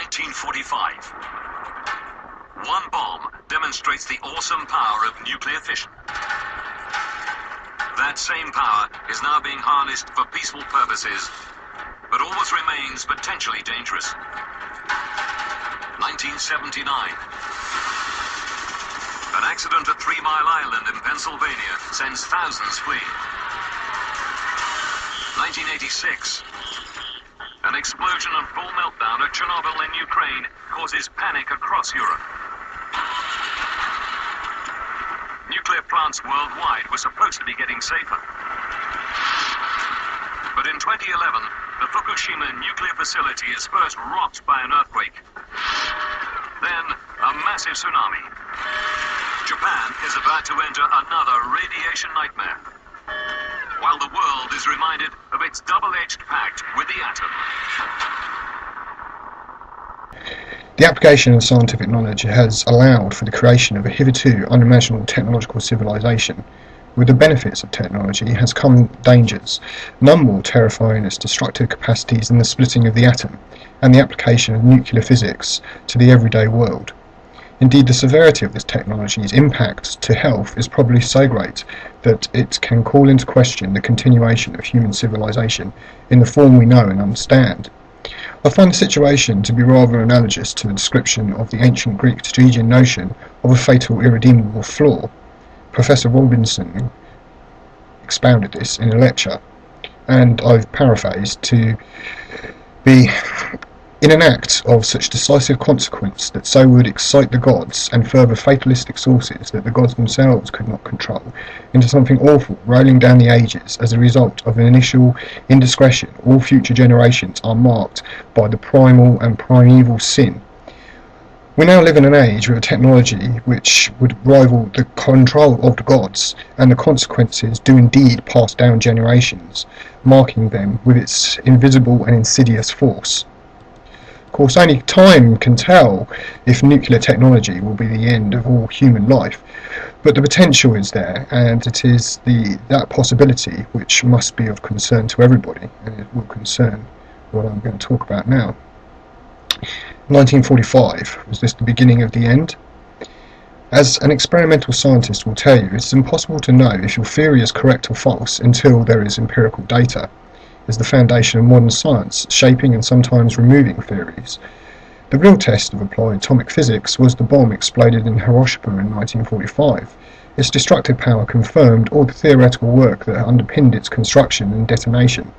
1945. One bomb demonstrates the awesome power of nuclear fission. That same power is now being harnessed for peaceful purposes, but always remains potentially dangerous. 1979. An accident at 3 Mile Island in Pennsylvania sends thousands fleeing. 1986. An explosion and full meltdown at Chernobyl in Ukraine causes panic across Europe. Nuclear plants worldwide were supposed to be getting safer. But in 2011, the Fukushima nuclear facility is first rocked by an earthquake. Then, a massive tsunami. Japan is about to enter another radiation nightmare, while the world is reminded of its double-edged pact with the atom. The application of scientific knowledge has allowed for the creation of a hitherto unimaginable technological civilization. With the benefits of technology has come dangers, none more terrifying its destructive capacities than the splitting of the atom and the application of nuclear physics to the everyday world. Indeed, the severity of this technology's impact to health is probably so great that it can call into question the continuation of human civilization in the form we know and understand. I find the situation to be rather analogous to the description of the ancient Greek Stygian notion of a fatal irredeemable flaw. Professor Robinson expounded this in a lecture, and I've paraphrased to be in an act of such decisive consequence that so would excite the gods and further fatalistic sources that the gods themselves could not control into something awful rolling down the ages as a result of an initial indiscretion. All future generations are marked by the primal and primeval sin. We now live in an age with a technology which would rival the control of the gods, and the consequences do indeed pass down generations, marking them with its invisible and insidious force. Of course, only time can tell if nuclear technology will be the end of all human life, but the potential is there, and it is that possibility which must be of concern to everybody, and it will concern what I'm going to talk about now. 1945, was this the beginning of the end? As an experimental scientist will tell you, it's impossible to know if your theory is correct or false until there is empirical data. Is the foundation of modern science, shaping and sometimes removing theories. The real test of applied atomic physics was the bomb exploded in Hiroshima in 1945. Its destructive power confirmed all the theoretical work that underpinned its construction and detonation.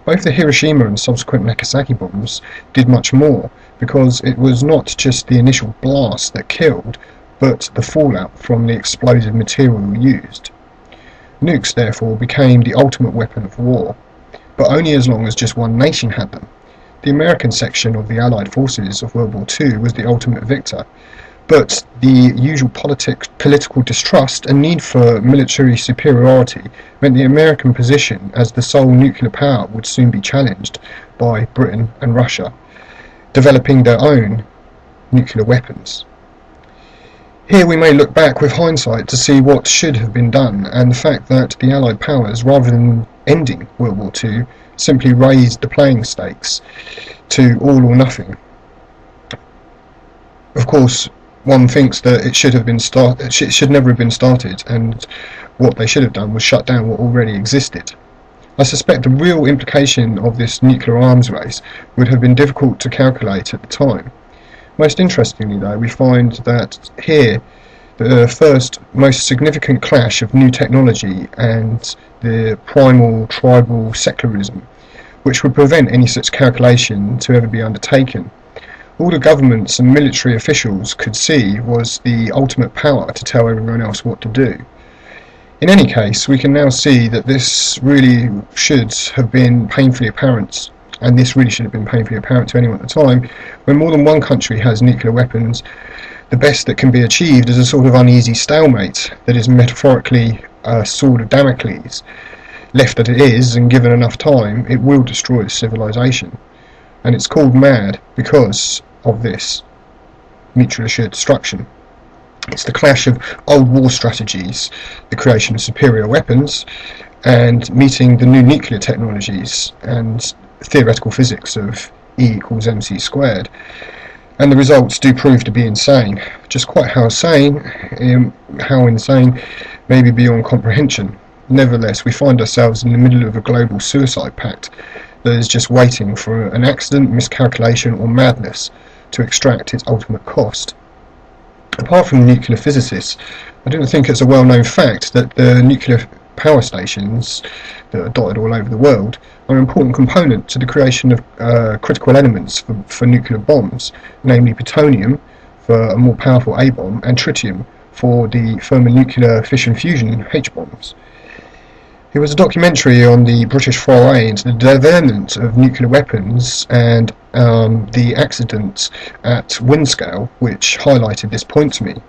Both the Hiroshima and subsequent Nagasaki bombs did much more, because it was not just the initial blast that killed, but the fallout from the explosive material used. Nukes, therefore, became the ultimate weapon of war, but only as long as just one nation had them. The American section of the Allied forces of World War II was the ultimate victor, but the usual political distrust and need for military superiority meant the American position as the sole nuclear power would soon be challenged by Britain and Russia, developing their own nuclear weapons. Here we may look back with hindsight to see what should have been done, and the fact that the Allied powers, rather than ending World War II, simply raised the playing stakes to all or nothing. Of course, one thinks that it should never have been started, and what they should have done was shut down what already existed. I suspect the real implication of this nuclear arms race would have been difficult to calculate at the time. Most interestingly, though, we find that here the first most significant clash of new technology and the primal tribal secularism, which would prevent any such calculation to ever be undertaken. All the governments and military officials could see was the ultimate power to tell everyone else what to do. In any case, we can now see that this really should have been painfully apparent, and this really should have been painfully apparent to anyone at the time. When more than one country has nuclear weapons, the best that can be achieved is a sort of uneasy stalemate that is metaphorically a sword of Damocles. Left as it is, and given enough time, it will destroy civilization. And it's called mad because of this mutually assured destruction. It's the clash of old war strategies, the creation of superior weapons, and meeting the new nuclear technologies and theoretical physics of E=mc squared. And the results do prove to be insane. Just quite how insane may be beyond comprehension. Nevertheless, we find ourselves in the middle of a global suicide pact that is just waiting for an accident, miscalculation or madness to extract its ultimate cost. Apart from nuclear physicists, I don't think it's a well-known fact that the nuclear power stations that are dotted all over the world are an important component to the creation of critical elements for nuclear bombs, namely plutonium for a more powerful A-bomb and tritium for the thermonuclear fission fusion H-bombs. It was a documentary on the British foray into the development of nuclear weapons and the accident at Windscale which highlighted this point to me.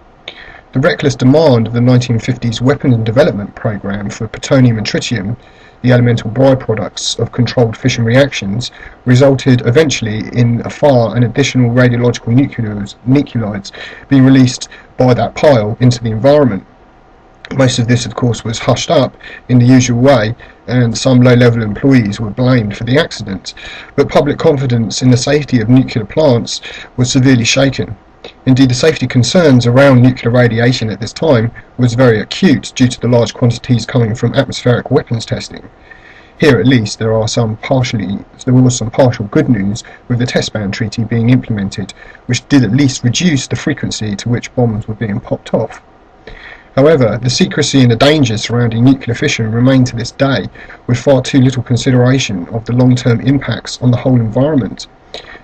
The reckless demand of the 1950s weapons and development program for plutonium and tritium, the elemental byproducts of controlled fission reactions, resulted eventually in an additional radiological nuclides being released by that pile into the environment. Most of this, of course, was hushed up in the usual way, and some low-level employees were blamed for the accident, but public confidence in the safety of nuclear plants was severely shaken. Indeed, the safety concerns around nuclear radiation at this time was very acute due to the large quantities coming from atmospheric weapons testing. Here, at least, there was some partial good news with the test ban treaty being implemented, which did at least reduce the frequency to which bombs were being popped off. However, the secrecy and the dangers surrounding nuclear fission remain to this day, with far too little consideration of the long-term impacts on the whole environment.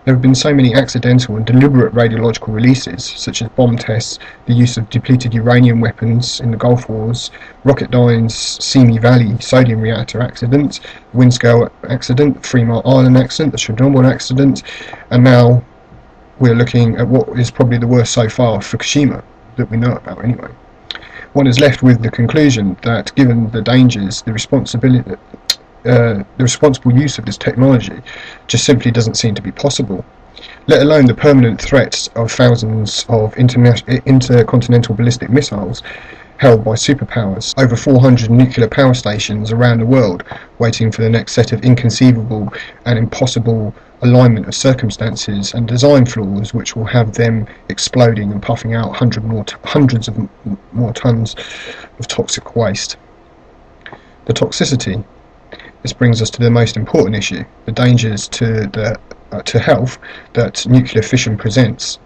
There have been so many accidental and deliberate radiological releases, such as bomb tests, the use of depleted uranium weapons in the Gulf Wars, Rocketdyne's Simi Valley sodium reactor accident, Windscale accident, 3 Mile Island accident, the Chernobyl accident, and now we're looking at what is probably the worst so far, Fukushima, that we know about anyway. One is left with the conclusion that, given the dangers, the responsible use of this technology just simply doesn't seem to be possible, let alone the permanent threats of thousands of intercontinental ballistic missiles held by superpowers, over 400 nuclear power stations around the world waiting for the next set of inconceivable and impossible alignment of circumstances and design flaws which will have them exploding and puffing out hundreds of more tons of toxic waste. The toxicity. This brings us to the most important issue, the dangers to health that nuclear fission presents.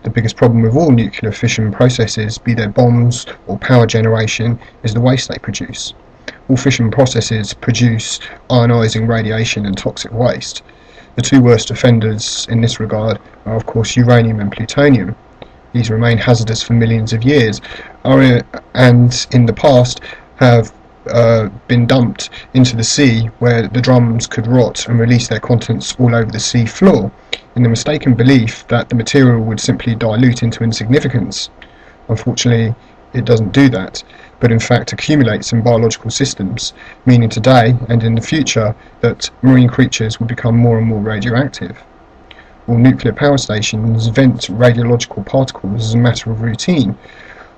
The biggest problem with all nuclear fission processes, be they bombs or power generation, is the waste they produce. All fission processes produce ionizing radiation and toxic waste. The two worst offenders in this regard are, of course, uranium and plutonium. These remain hazardous for millions of years, and in the past have been dumped into the sea, where the drums could rot and release their contents all over the sea floor, in the mistaken belief that the material would simply dilute into insignificance. Unfortunately, it doesn't do that, but in fact accumulates in biological systems, meaning today and in the future that marine creatures will become more and more radioactive. All nuclear power stations vent radiological particles as a matter of routine,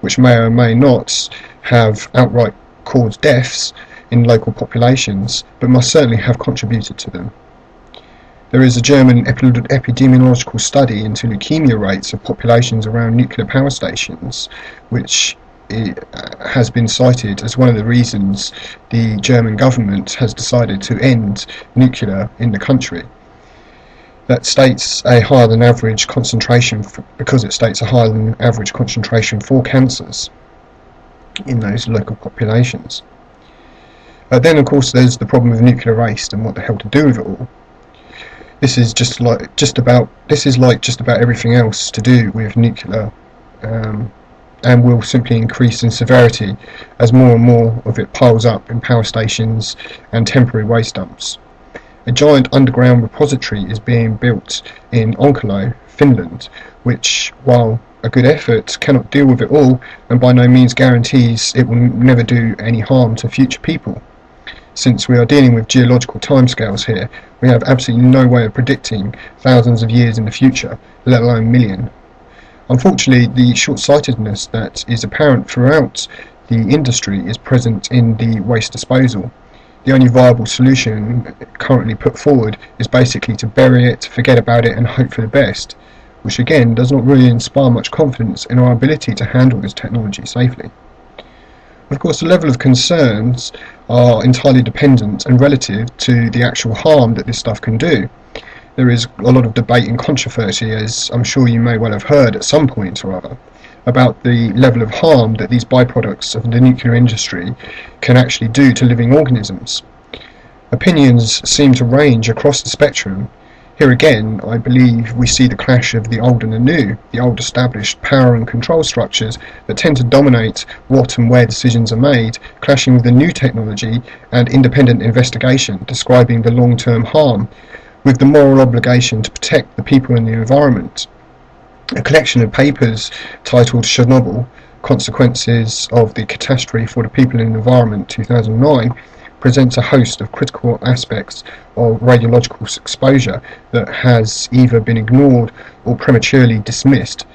which may or may not have outright caused deaths in local populations, but must certainly have contributed to them. There is a German epidemiological study into leukemia rates of populations around nuclear power stations, which has been cited as one of the reasons the German government has decided to end nuclear in the country. That states a higher than average concentration, because it states a higher than average concentration for cancers in those local populations. Then, of course, there's the problem of nuclear waste and what the hell to do with it all. This is like just about everything else to do with nuclear, and will simply increase in severity as more and more of it piles up in power stations and temporary waste dumps. A giant underground repository is being built in Onkalo, Finland, which, while a good effort, cannot deal with it all, and by no means guarantees it will never do any harm to future people. Since we are dealing with geological timescales here, we have absolutely no way of predicting thousands of years in the future, let alone million. Unfortunately, the short-sightedness that is apparent throughout the industry is present in the waste disposal. the only viable solution currently put forward is basically to bury it, forget about it, and hope for the best, which again does not really inspire much confidence in our ability to handle this technology safely. Of course, the level of concerns are entirely dependent and relative to the actual harm that this stuff can do. There is a lot of debate and controversy, as I'm sure you may well have heard at some point or other, about the level of harm that these byproducts of the nuclear industry can actually do to living organisms. Opinions seem to range across the spectrum. Here again, I believe we see the clash of the old and the new, the old established power and control structures that tend to dominate what and where decisions are made, clashing with the new technology and independent investigation describing the long-term harm, with the moral obligation to protect the people and the environment. A collection of papers titled Chernobyl, Consequences of the Catastrophe for the People and Environment 2009 presents a host of critical aspects of radiological exposure that has either been ignored or prematurely dismissed,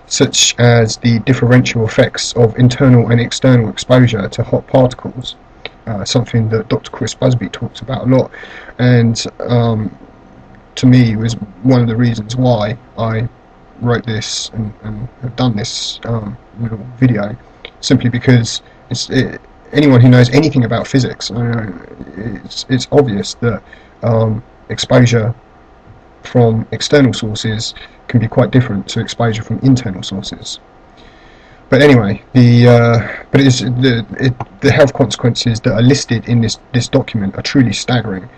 such as the differential effects of internal and external exposure to hot particles, something that Dr. Chris Busby talks about a lot, and to me was one of the reasons why I wrote this and have done this little video, simply because anyone who knows anything about physics, it's obvious that exposure from external sources can be quite different to exposure from internal sources. But anyway, the health consequences that are listed in this document are truly staggering.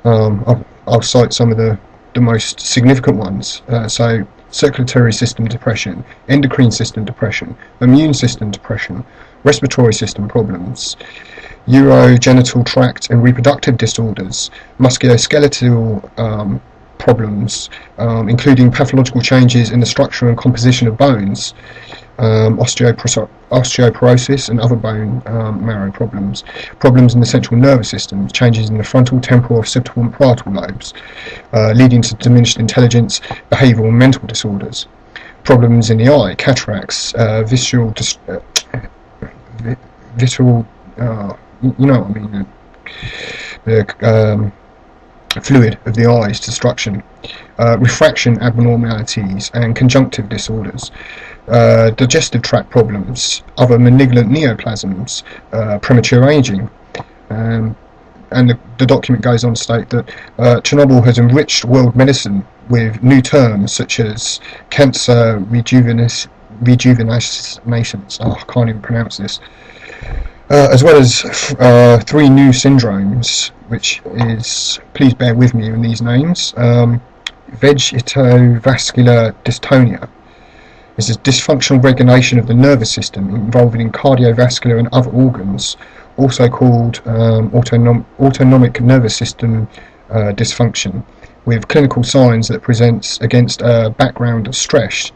I'll cite some of the most significant ones. So circulatory system depression, endocrine system depression, immune system depression, respiratory system problems, urogenital tract and reproductive disorders, musculoskeletal problems, including pathological changes in the structure and composition of bones, osteoporosis and other bone marrow problems, problems in the central nervous system, changes in the frontal, temporal, occipital and parietal lobes, leading to diminished intelligence, behavioural and mental disorders, problems in the eye, cataracts, visceral, you know what I mean, the fluid of the eyes, destruction, refraction abnormalities and conjunctive disorders, digestive tract problems, other malignant neoplasms, premature aging. And the document goes on to state that Chernobyl has enriched world medicine with new terms such as cancer rejuvenescence, I can't even pronounce this, as well as 3 new syndromes, which is, please bear with me on these names, vegetovascular dystonia. This is dysfunctional regulation of the nervous system involving in cardiovascular and other organs, also called autonomic nervous system dysfunction, with clinical signs that presents against a background of stress.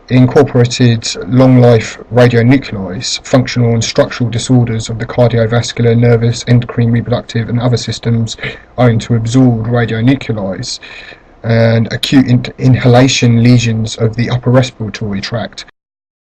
Incorporated long-life radionuclides, functional and structural disorders of the cardiovascular, nervous, endocrine, reproductive and other systems owing to absorbed radionuclides, and acute inhalation lesions of the upper respiratory tract,